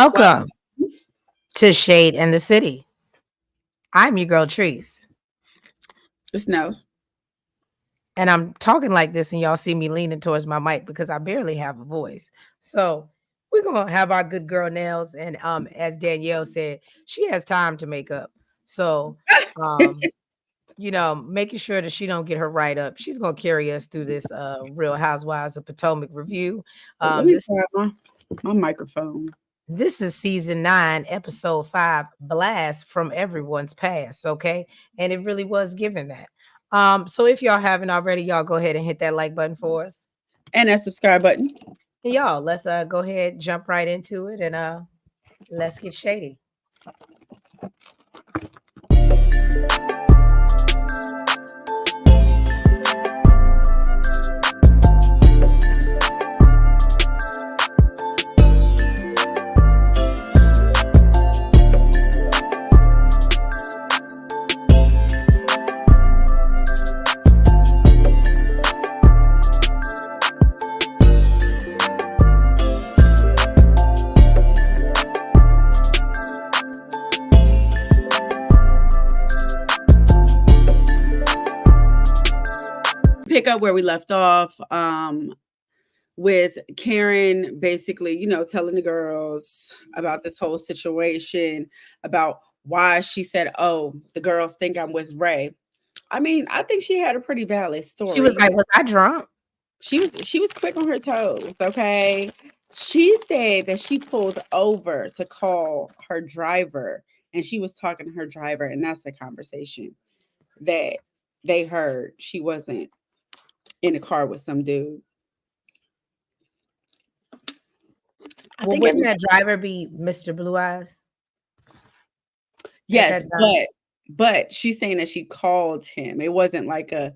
Welcome to Shade in the City. I'm your girl, Treese. It snows. And I'm talking like this, and y'all see me leaning towards my mic because I barely have a voice. So we're going to have our good girl nails. And as Danielle said, she has time to make up. So, making sure that she don't get her right up. She's going to carry us through this Real Housewives of Potomac review. Let me grab my microphone. This is season 9, episode 5, Blast from Everyone's Past. Okay. And it really was given that. So if y'all haven't already, y'all go ahead and hit that like button for us. And that subscribe button. And y'all, let's go ahead, jump right into it, and let's get shady. Pick up where we left off with Karen basically, telling the girls about this whole situation, about why she said, oh, the girls think I'm with Ray. I mean, I think she had a pretty valid story. She was like, was I drunk? She was quick on her toes, okay? She said that she pulled over to call her driver, and she was talking to her driver, and that's the conversation that they heard. She wasn't in a car with some dude. Well, wouldn't that driver be Mr. Blue Eyes? Yes, but she's saying that she called him. It wasn't like a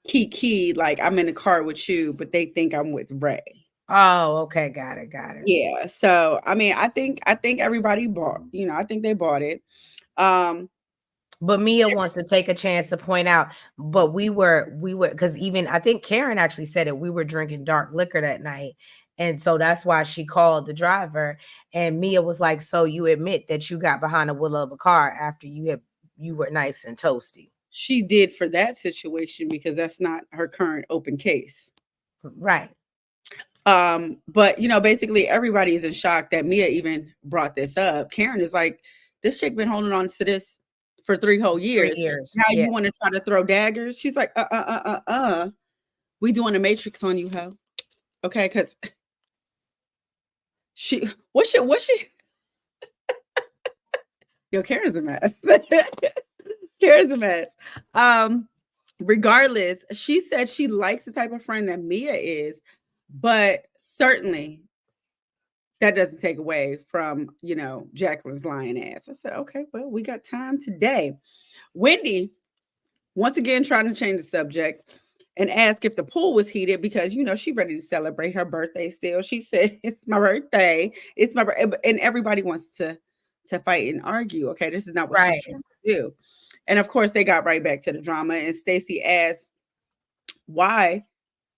key, like I'm in a car with you, but they think I'm with Ray. Oh, okay, got it. Yeah. So I mean, I think everybody bought. I think they bought it. But Mia wants to take a chance to point out, but we were because even I think Karen actually said it. We were drinking dark liquor that night. And so that's why she called the driver. And Mia was like, so you admit that you got behind the wheel of a car after you were nice and toasty. She did for that situation because that's not her current open case. Right. But basically everybody is in shock that Mia even brought this up. Karen is like, this chick been holding on to this for 3 whole years. Now you want to try to throw daggers? She's like, we doing a matrix on you, ho. Okay, because what's she? Yo, Karen's a mess. Karen's a mess. Regardless, she said she likes the type of friend that Mia is, but certainly that doesn't take away from, Jacqueline's lying ass. I said, okay, well, we got time today. Wendy, once again, trying to change the subject and ask if the pool was heated because, she's ready to celebrate her birthday still. She said, it's my birthday. It's my birthday. And everybody wants to fight and argue. Okay, this is not what she's trying to do. And of course, they got right back to the drama. And Stacey asked why,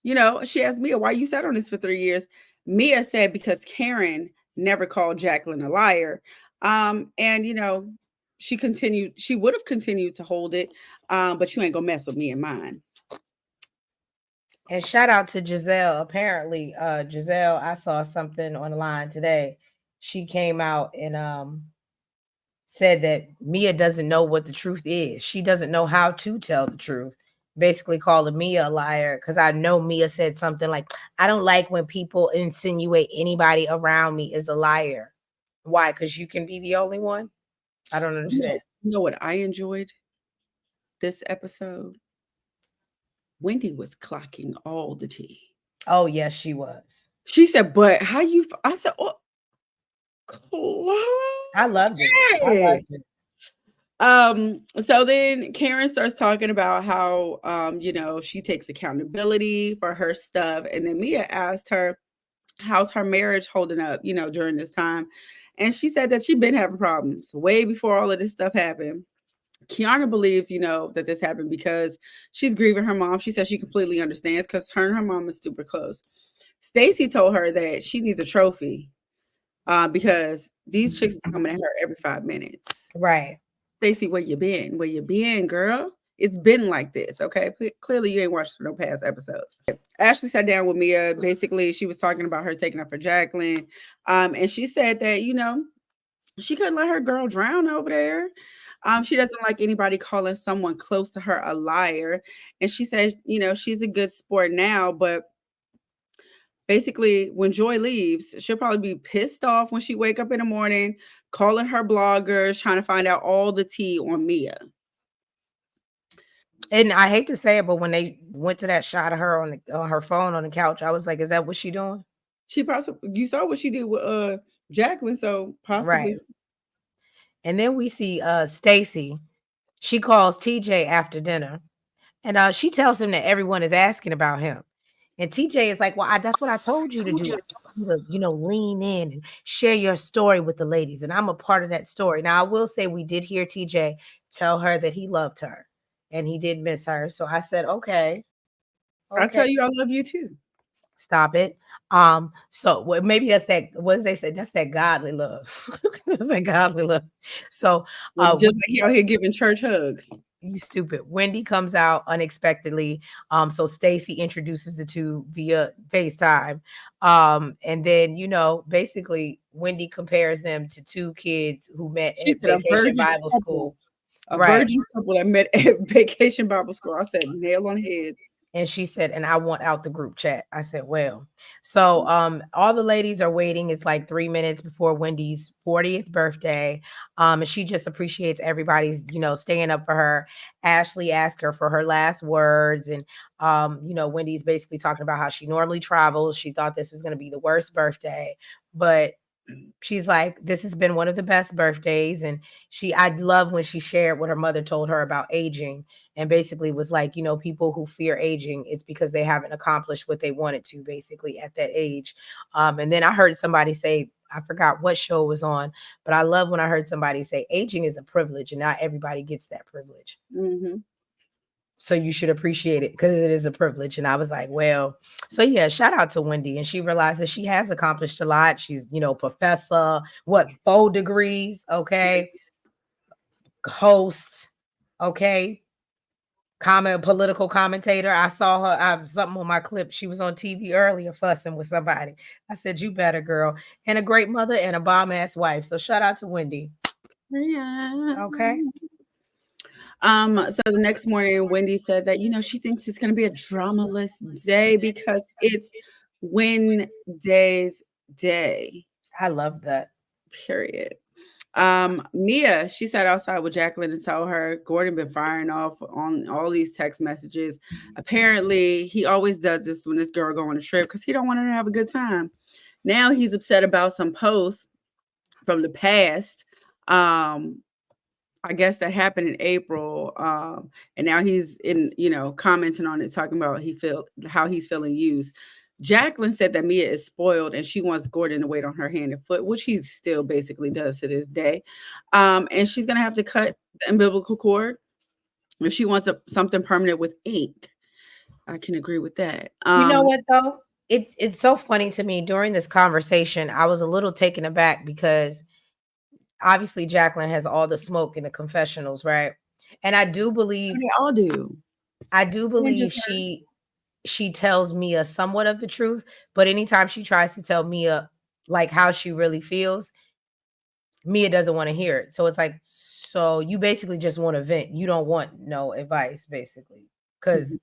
she asked Mia, why you sat on this for 3 years? Mia said, because Karen never called Jacqueline a liar. And, she would have continued to hold it. But you ain't gonna mess with me and mine. And shout out to Giselle. Apparently, Giselle, I saw something on the line today. She came out and said that Mia doesn't know what the truth is. She doesn't know how to tell the truth. Basically calling Mia a liar because I know Mia said something like, I don't like when people insinuate anybody around me is a liar. Why? Because you can be the only one? I don't understand. You know what I enjoyed this episode? Wendy was clocking all the tea. Oh, yes, she was. She said, but how you... I said, oh, I loved it. So then Karen starts talking about how, she takes accountability for her stuff. And then Mia asked her, how's her marriage holding up, during this time? And she said that she'd been having problems way before all of this stuff happened. Kierna believes, that this happened because she's grieving her mom. She says she completely understands because her and her mom is super close. Stacey told her that she needs a trophy because these chicks is coming at her every 5 minutes. Right. Stacey, where you been? Where you been, girl? It's been like this, okay? Clearly, you ain't watched no past episodes. Ashley sat down with Mia. Basically, she was talking about her taking up for Jacqueline, and she said that she couldn't let her girl drown over there. She doesn't like anybody calling someone close to her a liar, and she says, she's a good sport now, but basically when Joy leaves, she'll probably be pissed off when she wake up in the morning, calling her bloggers, trying to find out all the tea on Mia. And I hate to say it, but when they went to that shot of her on her phone on the couch, I was like, "Is that what she doing?" She possibly, you saw what she did with Jacqueline, so possibly. Right. And then we see Stacy. She calls TJ after dinner, and she tells him that everyone is asking about him. And TJ is like, "Well, that's what I told you to do. I told you to, lean in and share your story with the ladies, and I'm a part of that story." Now, I will say we did hear TJ tell her that he loved her, and he did miss her. So I said, "Okay, I okay, tell you, I love you too. stop it." So maybe that's that. What does they say? That's that godly love. That's that godly love. So, Just like he out here giving church hugs. you stupid. Wendy comes out unexpectedly. So Stacy introduces the two via FaceTime. And then, basically Wendy compares them to two kids who met She at said a Vacation virgin Bible couple. School. A Right. virgin couple that met at Vacation Bible School. I said, nail on head. And she said, and I want out the group chat. I said, well, so all the ladies are waiting. It's like 3 minutes before Wendy's 40th birthday. And she just appreciates everybody's, staying up for her. Ashley asked her for her last words. And Wendy's basically talking about how she normally travels. She thought this was going to be the worst birthday, but she's like, this has been one of the best birthdays. And I love when she shared what her mother told her about aging, and basically was like, people who fear aging, it's because they haven't accomplished what they wanted to basically at that age. And then I heard somebody say, I forgot what show it was on, but I love when I heard somebody say aging is a privilege and not everybody gets that privilege. Mm-hmm. So you should appreciate it because it is a privilege. And I was like, well, so yeah, shout out to Wendy. And she realizes she has accomplished a lot. She's, professor, 4 degrees, okay, host, okay, political commentator. I saw her, I have something on my clip. She was on TV earlier fussing with somebody. I said, you better, girl. And a great mother and a bomb ass wife. So shout out to Wendy. Yeah. Okay. So the next morning, Wendy said that, she thinks it's going to be a dramaless day because it's Wednesday's day. I love that. Period. Mia, she sat outside with Jacqueline and told her Gordon been firing off on all these text messages. Apparently, he always does this when this girl go on a trip because he don't want her to have a good time. Now he's upset about some posts from the past. I guess that happened in April. And now he's commenting on it, talking about how he's feeling used. Jacqueline said that Mia is spoiled and she wants Gordon to wait on her hand and foot, which he still basically does to this day. And she's gonna have to cut the umbilical cord if she wants something permanent with ink. I can agree with that. You know what though? It's so funny to me during this conversation. I was a little taken aback because obviously Jacqueline has all the smoke in the confessionals, right? And I do believe they all do. I do believe she tells Mia somewhat of the truth, but anytime she tries to tell Mia like how she really feels, Mia doesn't want to hear it. So it's like, so you basically just want to vent. You don't want no advice, basically. Because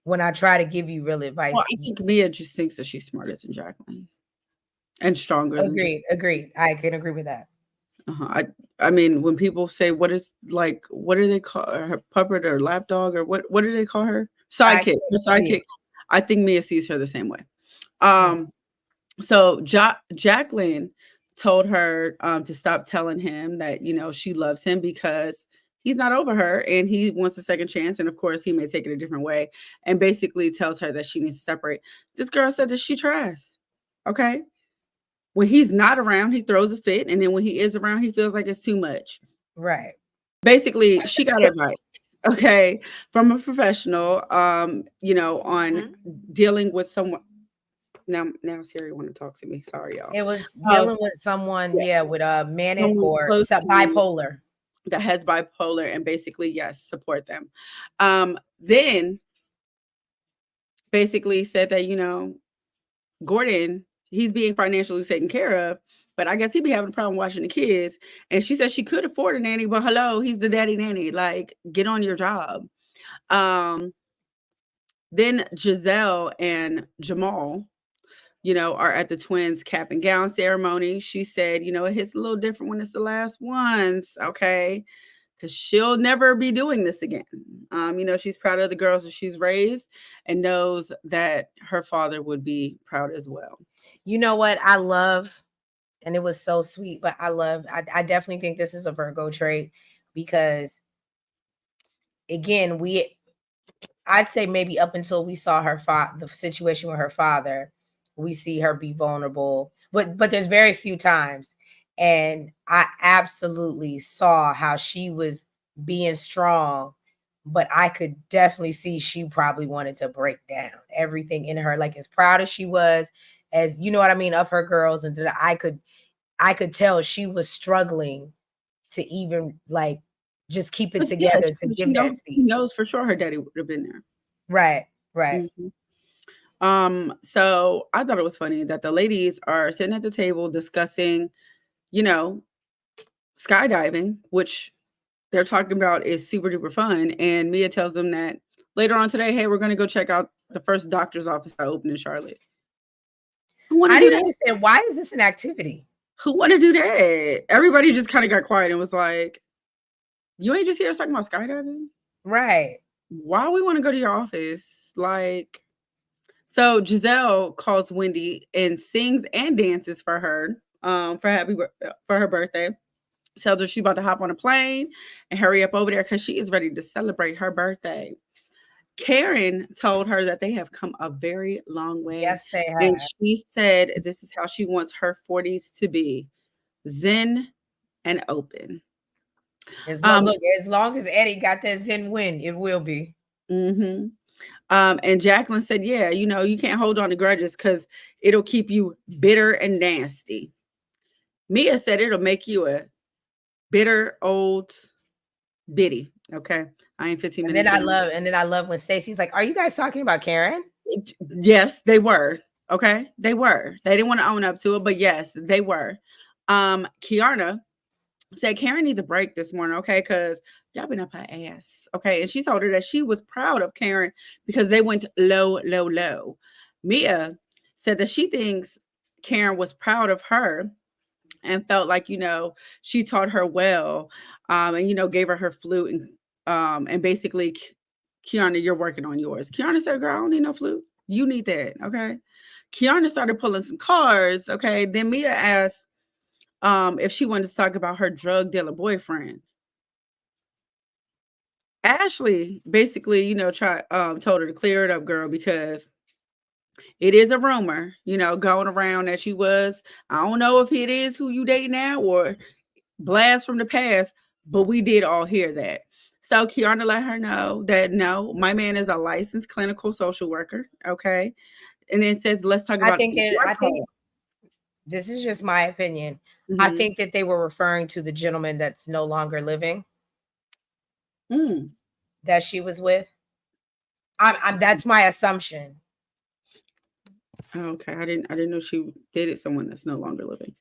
when I try to give you real advice. Well, I think Mia just thinks that she's smarter than Jacqueline and stronger than Jacqueline. Agreed. I can agree with that. I mean, when people say what do they call her, puppet or lapdog, or what do they call her? Sidekick. Her sidekick. I think Mia sees her the same way. So Jacqueline told her to stop telling him that, she loves him because he's not over her and he wants a second chance. And of course, he may take it a different way, and basically tells her that she needs to separate. This girl said that she tries. Okay. When he's not around, he throws a fit. And then when he is around, he feels like it's too much. Right. Basically, she got advice, okay, from a professional, on dealing with someone. Now Siri want to talk to me. Sorry, y'all. It was Um, dealing with someone, yes, yeah, with a manic someone or close to you bipolar. that has bipolar, and basically, yes, support them. Then basically said that, Gordon, he's being financially taken care of, but I guess he'd be having a problem watching the kids. And she said she could afford a nanny, but hello, he's the daddy nanny. Like, get on your job. Um, then Giselle and Jamal, are at the twins' cap and gown ceremony. She said, it hits a little different when it's the last ones, okay? Because she'll never be doing this again. She's proud of the girls that she's raised and knows that her father would be proud as well. You know what I love, and it was so sweet, but I definitely think this is a Virgo trait because, again, I'd say maybe up until we saw the situation with her father, we see her be vulnerable, but there's very few times, and I absolutely saw how she was being strong, but I could definitely see she probably wanted to break down everything in her, like as proud as she was, as you know what I mean, of her girls, and that I could tell she was struggling to even like just keep it But yeah, together to she give that she speech. knows for sure her daddy would have been there. Right, right. Mhm. So I thought it was funny that the ladies are sitting at the table discussing, you know, skydiving, which they're talking about is super duper fun. And Mia tells them that later on today, hey, we're going to go check out the first doctor's office that opened in Charlotte. Who want to I do didn't that? understand why is this an activity? Who want to do that? Everybody just kind of got quiet and was like, you ain't just here talking about skydiving? Right. Why we want to go to your office? Like, so Giselle calls Wendy and sings and dances for her, for her birthday. Tells her she's about to hop on a plane and hurry up over there because she is ready to celebrate her birthday. Karen told her that they have come a very long way, Yes, they and have. she said this is how she wants her 40s to be: zen and open. Um, Look, as long as Eddie got that Zen win, it will be. mhm. And Jacqueline said, yeah, you can't hold on to grudges because it'll keep you bitter and nasty. Mia said it'll make you a bitter old biddy. Okay. I ain't 15 And then minutes I in. love, and then I love when Stacey's like, "Are you guys talking about Karen?" Yes, they were. Okay. They were. They didn't want to own up to it, but yes, they were. Kierna said Karen needs a break this morning, okay? Because y'all been up her ass. Okay. And she told her that she was proud of Karen because they went low, low, low. Mia said that she thinks Karen was proud of her and felt like, she taught her well, and, gave her flute and basically, Kiana, you're working on yours. Kiana said, girl, I don't need no flute. You need that. Okay. Kiana started pulling some cards. Okay. Then Mia asked if she wanted to talk about her drug dealer boyfriend. Ashley basically, told her to clear it up, girl, because it is a rumor, going around that she was. I don't know if it is who you date now or blast from the past, but we did all hear that. So Kiana let her know that no, my man is a licensed clinical social worker. Okay. And then says, let's talk I about think that your I think part. this is just my opinion. I Mm-hmm. think that they were referring to the gentleman that's no longer living Mm. that she was with. That's my assumption. Okay. I didn't know she dated someone that's no longer living.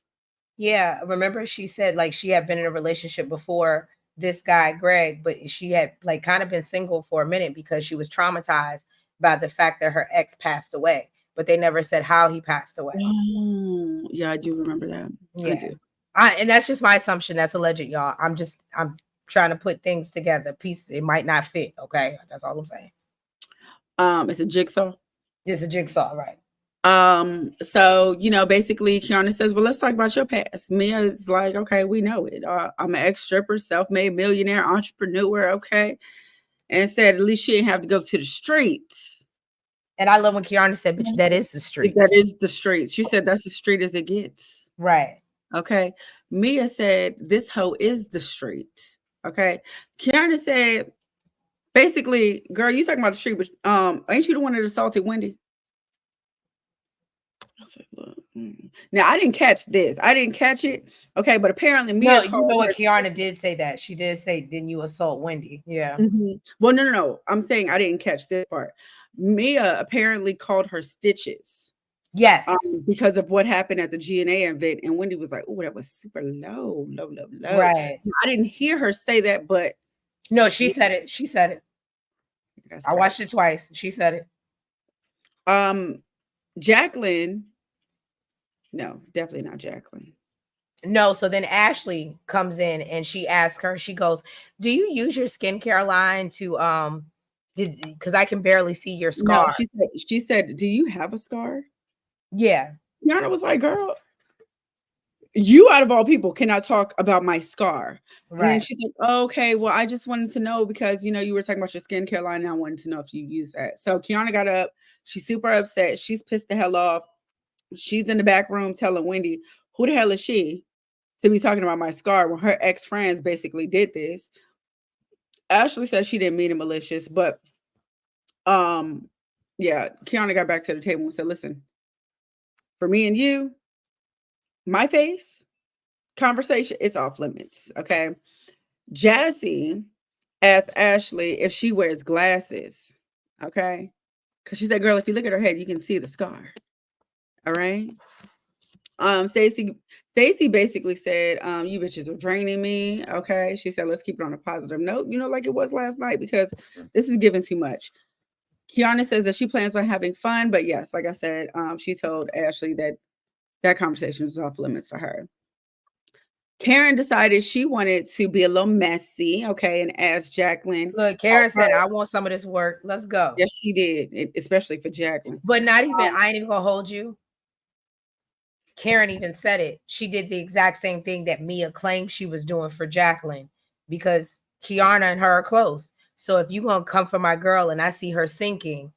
Yeah, remember she said like she had been in a relationship before this guy Greg, but she had like kind of been single for a minute because she was traumatized by the fact that her ex passed away, but they never said how he passed away. Oh, yeah, I do remember that. I Yeah. do. And that's just my assumption. That's alleged, y'all. I'm trying to put things together. Piece it might not fit. Okay. That's all I'm saying. It's a jigsaw. It's a jigsaw, right? So basically Kiana says, well, let's talk about your past. Mia is like, okay, we know it. I'm an ex-stripper, self-made millionaire, entrepreneur, okay. And said at least she didn't have to go to the streets. And I love when Kiana said, bitch, that is the That streets. is the streets. She said that's as street as it gets. Right. Okay. Mia said this hoe is the street. Okay. Kiana said, basically, girl, you talking about the street, but ain't you the one that assaulted Wendy? I said, look. Now I didn't catch this. I didn't catch it. Okay, but apparently No, Mia you called know what? her. Kiana did say that. She did say, "Didn't you assault Wendy?" Yeah. Well, no, no, no. I'm saying I didn't catch this part. Mia apparently called her stitches Yes. because of what happened at the GNA event, and Wendy was like, "Oh, that was super low, low, low, low." Right. I didn't hear her say that, but No, she yeah, said it. She said it. that's I watched crazy. it twice. She said it. Um, Jacqueline, no, definitely not Jacqueline. No, so then Ashley comes in and she asks her, she goes, "Do you use your skincare line to did because I can barely see your No, scar?" she said, "Do you have a scar?" Yeah, Yana was like, "Girl, you out of all people cannot talk about my scar." And then right. she's like, oh, okay, well, I just wanted to know because you were talking about your skincare line, and I wanted to know if you use that. So Kiana got up, she's super upset, she's pissed the hell off. She's in the back room telling Wendy, who the hell is she to be talking about my scar when her ex-friends basically did this. Ashley said she didn't mean it malicious, but um, yeah, Kiana got back to the table and said, listen, for me and you, my face, conversation, it's off limits. Okay. Jazzy asked Ashley if she wears glasses. Okay. Because she said, girl, if you look at her head, you can see the scar. All right. Stacy basically said, you bitches are draining me. Okay. She said, let's keep it on a positive note, like it was last night, because this is giving too much. Kiana says that she plans on having fun, but yes, like I said, she told Ashley that that conversation was off limits for her. Karen decided she wanted to be a little messy, okay, and asked Jacqueline. Look, Help Karen her. said, "I want some of this work. Let's go." Yes, she did, especially for Jacqueline. But not even, Um, I ain't even gonna hold you. Karen even said it. She did the exact same thing that Mia claimed she was doing for Jacqueline because Kiana and her are close. So if you gonna come for my girl and I see her sinking,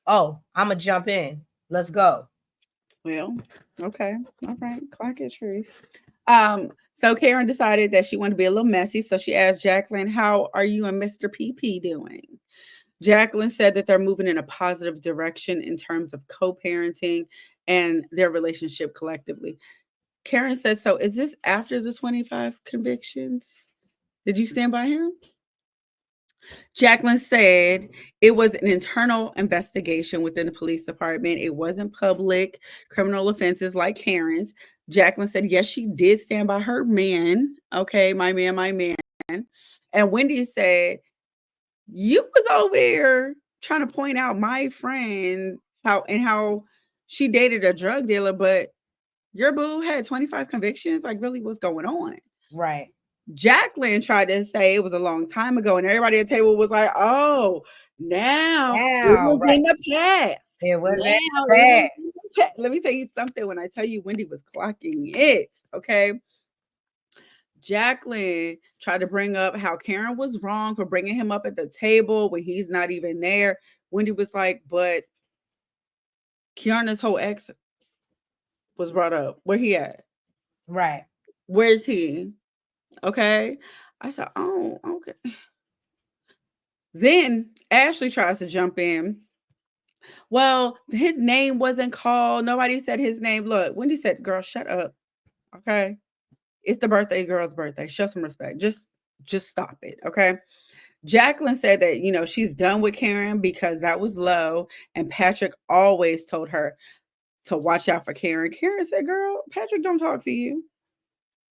oh, I'm gonna jump in. Let's go. well, okay, all right, clock it, Trace. So Karen decided that she wanted to be a little messy, so she asked Jacqueline, "How are you and Mr. PP doing?" Jacqueline said that they're moving in a positive direction in terms of co-parenting and their relationship collectively. Karen said, "So is this after the 25 convictions? Did you stand by him?" Jacqueline said it was an internal investigation within the police department. It wasn't public criminal offenses like Karen's. Jacqueline said, yes, she did stand by her man. Okay, my man, my man. And Wendy said, you was over there trying to point out my friend how she dated a drug dealer, but your boo had 25 convictions. Like, really, what's going on? Right. Jacqueline tried to say it was a long time ago, and everybody at the table was like, "Oh, now it Now, was right. in the past. It was in Now the it was past. in the past." Let me tell you something. When I tell you Wendy was clocking it, okay? Jacqueline tried to bring up how Karen was wrong for bringing him up at the table when he's not even there. Wendy was like, "But Kiana's whole ex was brought up. Where he at? Right. Where's he?" Okay. I said, "Oh, okay." Then Ashley tries to jump in. Well, his name wasn't called. Nobody said his name. Look, Wendy said, girl, shut up. Okay. It's the birthday girl's birthday. Show some respect. Just stop it. Okay. Jacqueline said that, she's done with Karen because that was low. And Patrick always told her to watch out for Karen. Karen said, girl, Patrick don't talk to you.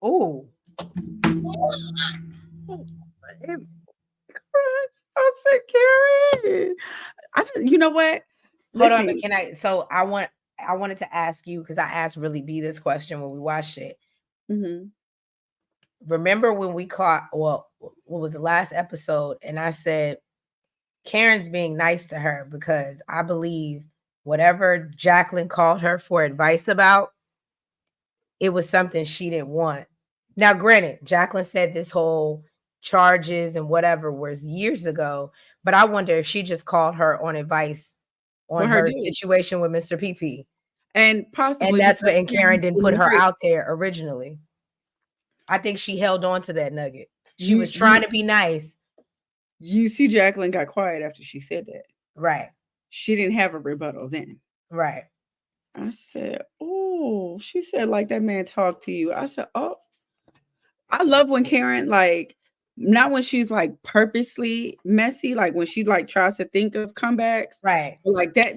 Ooh. I said, Karen. I just, you know what? Hold on, but Listen. can I? So I wanted to ask you because I asked Really B this question when we watched it. Mhm. Remember when we caught, well, what was the last episode? And I said, Karen's being nice to her because I believe whatever Jacqueline called her for advice about, it was something she didn't want. Now, granted, Jacqueline said this whole charges and whatever was years ago, but I wonder if she just called her on advice For on her her dude. situation with Mr. PP. And And possibly that's because what, and Karen Karen didn't put didn't her hear out there originally. I think she held on to that nugget. She you was trying you to be nice. you see Jacqueline got quiet after she said that. Right, She didn't have a rebuttal then. right. I said, "Oh," she said, "like that man talked to you." I said, "Oh, I love when Karen like not when she's like purposely messy, like when she like tries to think of comebacks, Right. but like that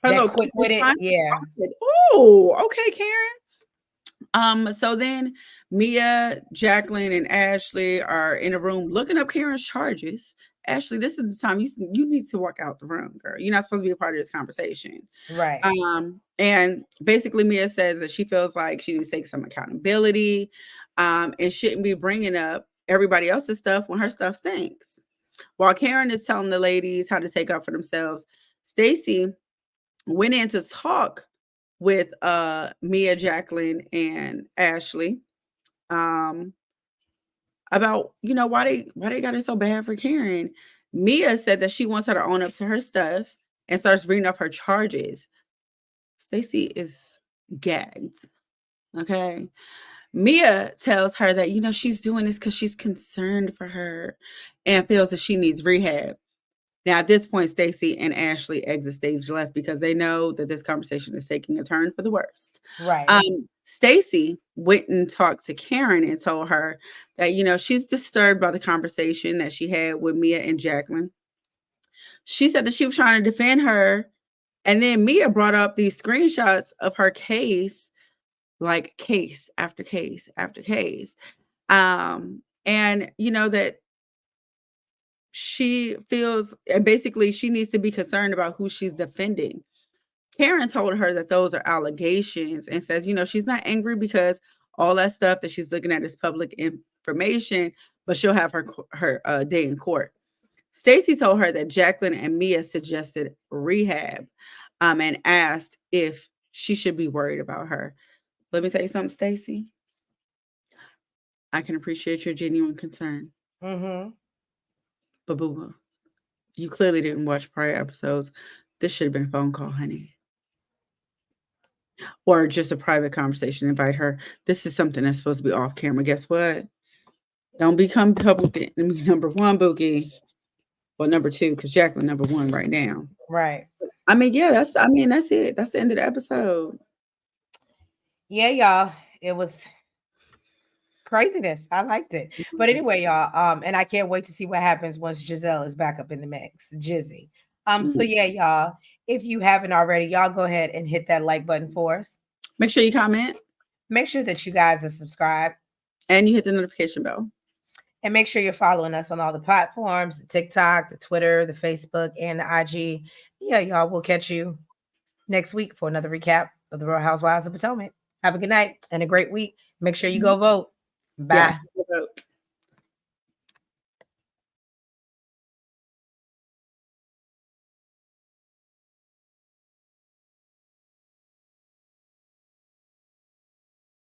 her That little quick quick with it. responses. I Yeah. said, "Oh, okay, Karen." So then Mia, Jacqueline, and Ashley are in a room looking up Karen's charges. Ashley, this is the time you need to walk out the room, girl. You're not supposed to be a part of this conversation. Right. And basically Mia says that she feels like she needs to take some accountability, and shouldn't be bringing up everybody else's stuff when her stuff stinks. While Karen is telling the ladies how to take up for themselves, Stacy went in to talk with Mia, Jacqueline, and Ashley, um, about why they got it so bad for Karen. Mia said that she wants her to own up to her stuff and starts reading off her charges. Stacy is gagged. Okay. Mia tells her that she's doing this because she's concerned for her and feels that she needs rehab. Now, at this point, Stacy and Ashley exit stage left because they know that this conversation is taking a turn for the worst. Right. Stacy went and talked to Karen and told her that, she's disturbed by the conversation that she had with Mia and Jacqueline. She said that she was trying to defend her. And then Mia brought up these screenshots of her case, like case after case after case. And that she feels, and basically she needs to be concerned about who she's defending. Karen told her that those are allegations and says, she's not angry because all that stuff that she's looking at is public information, but she'll have her day in court. Stacy told her that Jacqueline and Mia suggested rehab, and asked if she should be worried about her. Let me tell you something, Stacy. I can appreciate your genuine concern, Mm-hmm. but boo boo, you clearly didn't watch prior episodes. This should have been a phone call, honey. Or just a private conversation. Invite her. This is something that's supposed to be off camera. Guess what? Don't become public enemy number one, Bookie. Well, number two, because Jacqueline number one right now. Right. Yeah, that's it. That's the end of the episode. Yeah, y'all. It was craziness. I liked it. But anyway, Yes. y'all, and I can't wait to see what happens once Giselle is back up in the mix. Jizzy. So Mhm. yeah, y'all, if you haven't already, y'all go ahead and hit that like button for us. Make sure you comment Make sure that you guys are subscribed and you hit the notification bell. and make sure you're following us on all the platforms, the TikTok, the Twitter, the Facebook, and the IG. Yeah, y'all, we'll catch you next week for another recap of the Real Housewives of Potomac. Have a good night and a great week. Make sure you Mhm. go vote. Bye. Yes. Vote.